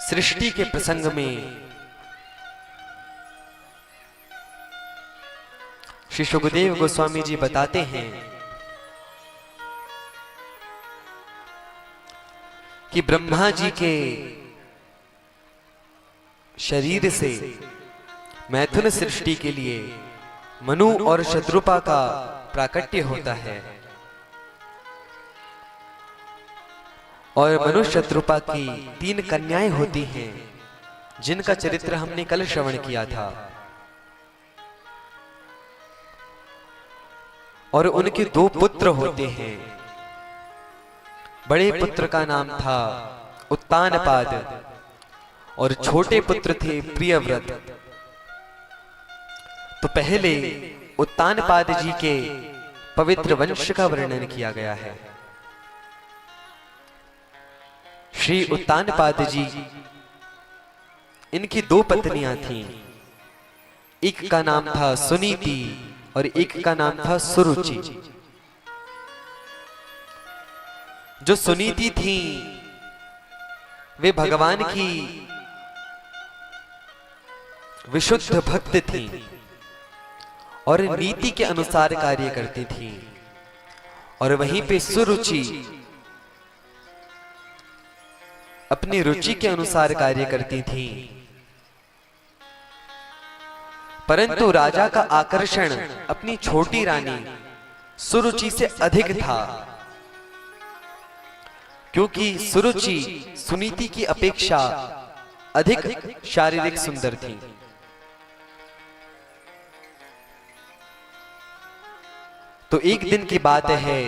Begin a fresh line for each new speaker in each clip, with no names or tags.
सृष्टि के प्रसंग में श्री शुकदेव गोस्वामी जी बताते हैं कि ब्रह्मा जी के शरीर से मैथुन सृष्टि के लिए मनु और शत्रुपा का प्राकट्य होता है और मनु शत्रुपा की 3 कन्याएं होती हैं जिनका चरित्र हमने कल श्रवण किया था और उनके 2 पुत्र होते हैं। बड़े पुत्र का नाम था उत्तानपाद और छोटे पुत्र थे प्रियव्रत। तो पहले उत्तानपाद जी के पवित्र वंश का वर्णन किया गया है। श्री उत्तानपाद जी, इनकी 2 पत्नियां थीं। एक का नाम था सुनीति और एक का नाम था सुरुचि। जो सुनीति थी वे भगवान की विशुद्ध भक्त थी और नीति के अनुसार कार्य करती थी, और वहीं पे सुरुचि अपनी रुचि के अनुसार कार्य करती थी। परंतु राजा का आकर्षण अपनी छोटी रानी सुरुचि से अधिक था, क्योंकि सुरुचि सुनीति की अपेक्षा अधिक शारीरिक सुंदर थी। तो एक दिन की बात है,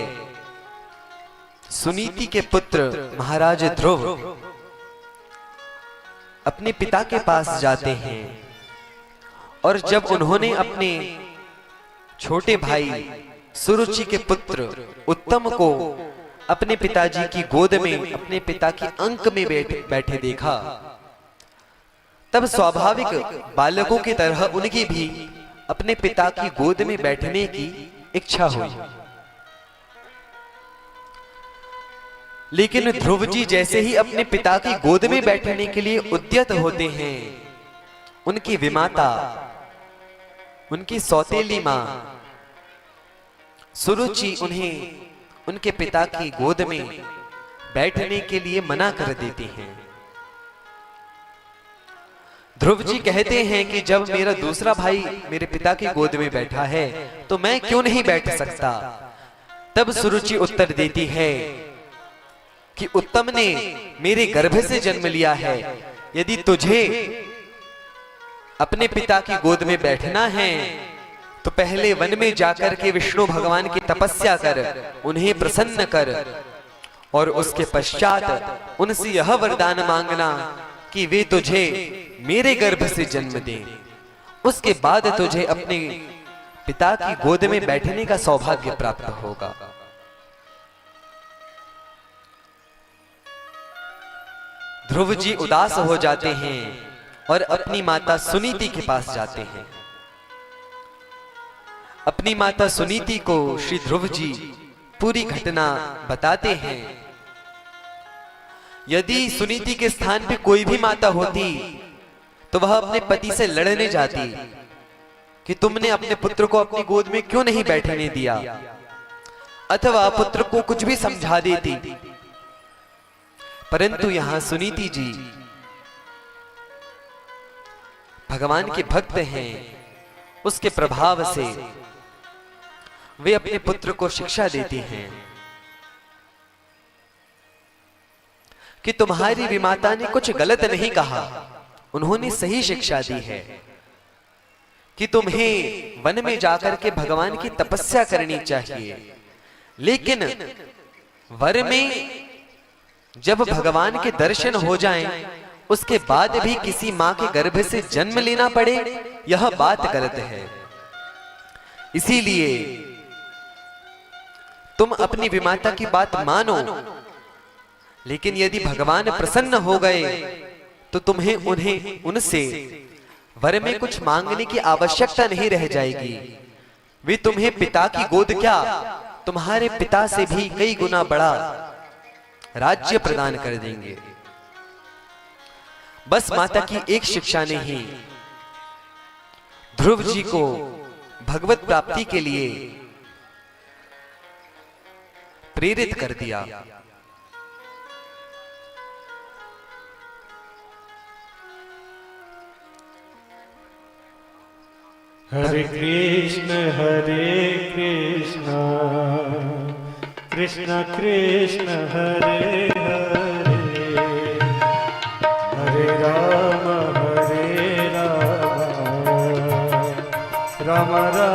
सुनीति के पुत्र महाराज ध्रुव अपने पिता के पास जाते हैं और जब उन्होंने अपने छोटे भाई सुरुचि के पुत्र उत्तम को अपने पिताजी की गोद में अपने पिता की अंक में बैठे देखा, तब स्वाभाविक बालकों की तरह उनकी भी अपने पिता की गोद में बैठने की इच्छा हुई। लेकिन ध्रुव जी जैसे ही अपने पिता की गोद में बैठने के लिए उद्यत होते हैं, उनकी विमाता, उनकी सौतेली मां सुरुचि उन्हें उनके पिता की गोद में बैठने के लिए मना कर देती हैं। ध्रुव जी कहते हैं कि जब मेरा दूसरा भाई मेरे पिता की गोद में बैठा है तो मैं क्यों नहीं बैठ सकता। तब सुरुचि उत्तर देती है कि उत्तम ने मेरे गर्भ से जन्म लिया है, यदि तुझे अपने पिता की गोद में बैठना है तो पहले वन में जाकर के विष्णु भगवान की तपस्या कर, उन्हें प्रसन्न कर, और उसके पश्चात उनसे यह वरदान मांगना कि वे तुझे मेरे गर्भ से जन्म दें। उसके बाद तुझे अपने पिता की गोद में बैठने का सौभाग्य प्राप्त होगा। ध्रुव जी उदास हो जाते हैं और अपनी माता सुनीति के पास जाते हैं। अपनी माता सुनीति को श्री ध्रुव जी पूरी घटना बताते हैं। यदि सुनीति के स्थान पे कोई भी माता होती तो वह अपने पति से लड़ने जाती कि तुमने अपने पुत्र को अपनी गोद में क्यों नहीं बैठने दिया, अथवा पुत्र को कुछ भी समझा देती। परंतु यहां सुनीति जी भगवान के भक्त हैं, उसके प्रभाव से वे अपने पुत्र को शिक्षा देती हैं कि तुम्हारी विमाता ने कुछ गलत नहीं कहा, उन्होंने सही शिक्षा दी है कि तुम्हें वन में जाकर के भगवान की तपस्या करनी चाहिए। लेकिन वर में जब भगवान के दर्शन हो जाएं, उसके बाद भी किसी मां के गर्भ से जन्म लेना पड़े, यह बात गलत है। इसीलिए तुम अपनी विमाता की बात मानो, लेकिन यदि भगवान प्रसन्न हो गए तो तुम्हें उनसे वर में कुछ मांगने की आवश्यकता नहीं रह जाएगी। वे तुम्हें पिता की गोद क्या, तुम्हारे पिता से भी कई गुना बड़ा राज्य प्रदान कर देंगे। बस माता की एक शिक्षा ने ही ध्रुव जी को भगवत प्राप्ति के लिए प्रेरित कर दिया।
हरे कृष्ण कृष्ण कृष्ण हरे हरे, हरे राम राम राम